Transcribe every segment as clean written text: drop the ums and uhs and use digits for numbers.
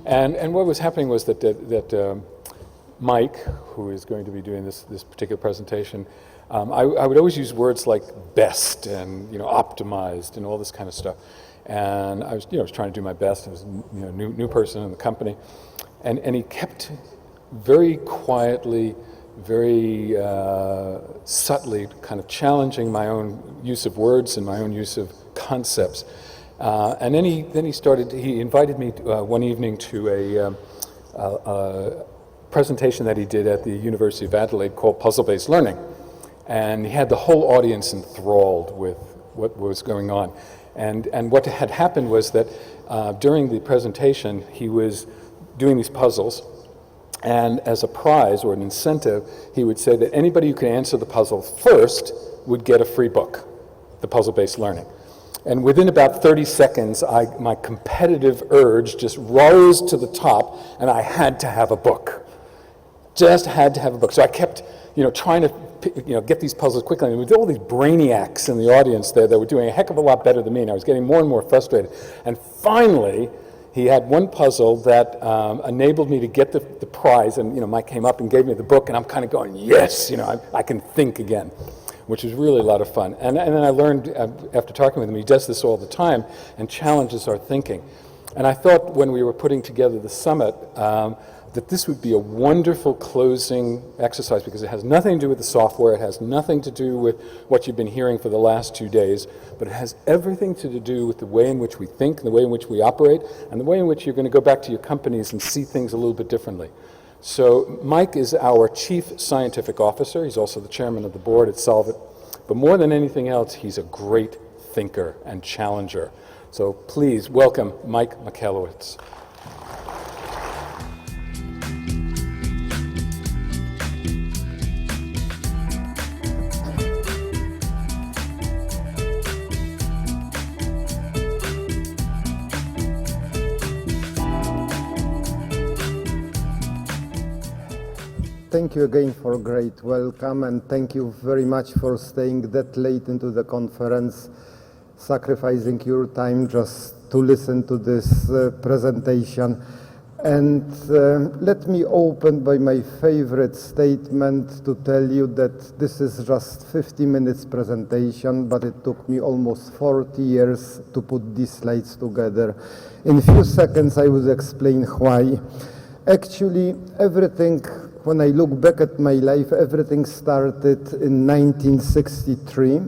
And what was happening was that Mike, who is going to be doing this particular presentation, I would always use words like best and optimized and all this kind of stuff. And I was trying to do my best. I was new person in the company, and he kept very quietly, very subtly kind of challenging my own use of words and my own use of concepts. And then he invited me one evening to a presentation that he did at the University of Adelaide called Puzzle-Based Learning. And he had the whole audience enthralled with what was going on. And what had happened was that during the presentation, he was doing these puzzles, and as a prize or an incentive, he would say that anybody who could answer the puzzle first would get a free book, the Puzzle-Based Learning. And within about 30 seconds, my competitive urge just rose to the top, and I had to have a book. Just had to have a book. So I kept, trying to, get these puzzles quickly. And with all these brainiacs in the audience there that were doing a heck of a lot better than me, and I was getting more and more frustrated. And finally, he had one puzzle that enabled me to get the prize. And Mike came up and gave me the book, and I'm kind of going, yes, I can think again, which was really a lot of fun. And then I learned, after talking with him, he does this all the time and challenges our thinking. And I thought when we were putting together the summit that this would be a wonderful closing exercise, because it has nothing to do with the software, it has nothing to do with what you've been hearing for the last 2 days, but it has everything to do with the way in which we think, the way in which we operate, and the way in which you're going to go back to your companies and see things a little bit differently. So Mike is our Chief Scientific Officer. He's also the chairman of the board at Solvit. But more than anything else, he's a great thinker and challenger. So please welcome Mike Michalowicz. Thank you again for a great welcome, and thank you very much for staying that late into the conference, sacrificing your time just to listen to this presentation. And let me open by my favorite statement to tell you that this is just 50 minutes presentation, but it took me almost 40 years to put these slides together. In a few seconds I will explain why. Actually, everything, when I look back at my life, everything started in 1963.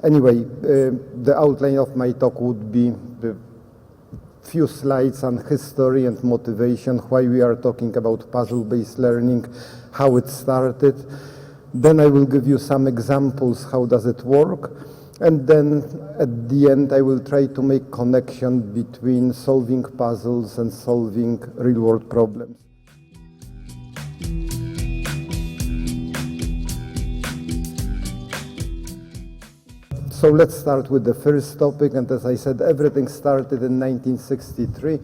Anyway, the outline of my talk would be the few slides on history and motivation, why we are talking about puzzle-based learning, how it started. Then I will give you some examples, how does it work. And then at the end, I will try to make connection between solving puzzles and solving real-world problems. So let's start with the first topic, and as I said, everything started in 1963.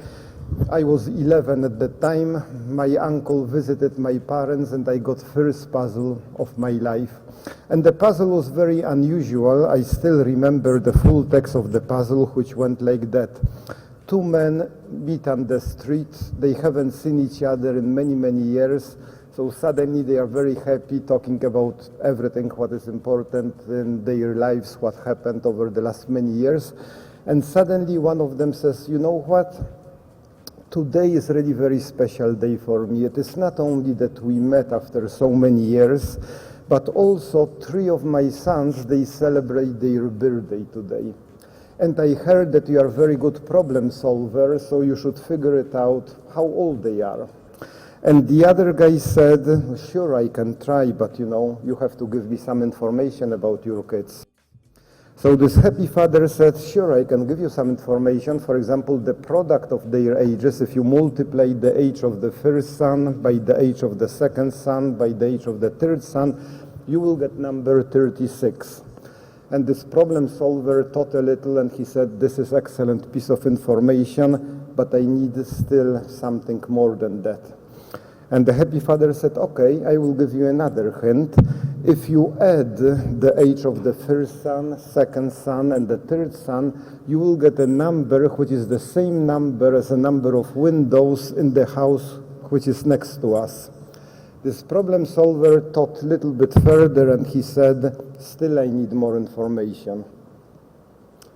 I was 11 at the time. My uncle visited my parents, and I got first puzzle of my life. And the puzzle was very unusual. I still remember the full text of the puzzle, which went like that. Two men meet on the street. They haven't seen each other in many, many years. So suddenly they are very happy, talking about everything what is important in their lives, what happened over the last many years. And suddenly one of them says, you know what? Today is really very special day for me. It is not only that we met after so many years, but also 3 of my sons, they celebrate their birthday today. And I heard that you are a very good problem solver, so you should figure it out how old they are. And the other guy said, sure, I can try, but you have to give me some information about your kids. So this happy father said, sure, I can give you some information. For example, the product of their ages, if you multiply the age of the first son by the age of the second son by the age of the third son, you will get number 36. And this problem solver thought a little, and he said, this is excellent piece of information, but I need still something more than that. And the happy father said, okay, I will give you another hint. If you add the age of the first son, second son, and the third son, you will get a number which is the same number as the number of windows in the house which is next to us. This problem solver thought a little bit further and he said, still I need more information.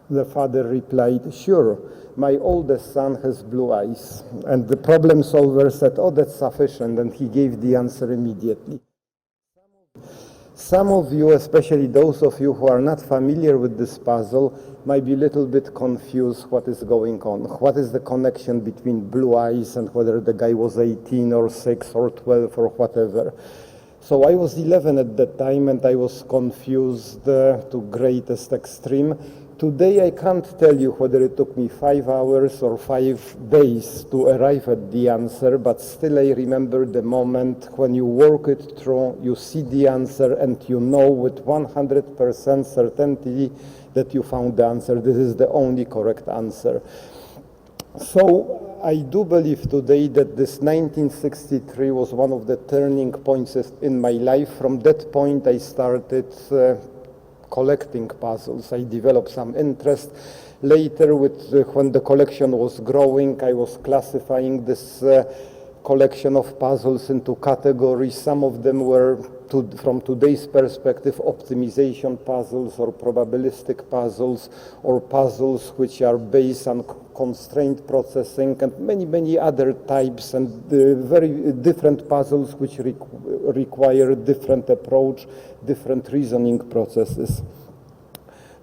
The father replied, sure, my oldest son has blue eyes. And the problem solver said, oh, that's sufficient, and he gave the answer immediately. Some of you, especially those of you who are not familiar with this puzzle, might be a little bit confused what is going on. What is the connection between blue eyes and whether the guy was 18 or 6 or 12 or whatever. So I was 11 at that time and I was confused to greatest extreme. Today I can't tell you whether it took me 5 hours or 5 days to arrive at the answer, but still I remember the moment when you work it through, you see the answer and you know with 100% certainty that you found the answer. This is the only correct answer. So I do believe today that this 1963 was one of the turning points in my life. From that point I started collecting puzzles. I developed some interest. Later, when the collection was growing, I was classifying this collection of puzzles into categories. Some of them were, from today's perspective, optimization puzzles or probabilistic puzzles or puzzles which are based on constraint processing and many other types and very different puzzles which require different approach, different reasoning processes.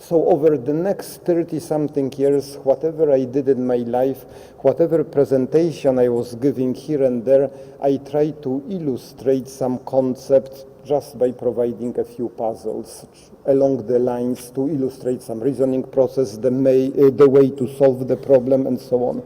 So over the next 30-something years, whatever I did in my life, whatever presentation I was giving here and there, I tried to illustrate some concept just by providing a few puzzles along the lines to illustrate some reasoning process, the way to solve the problem, and so on.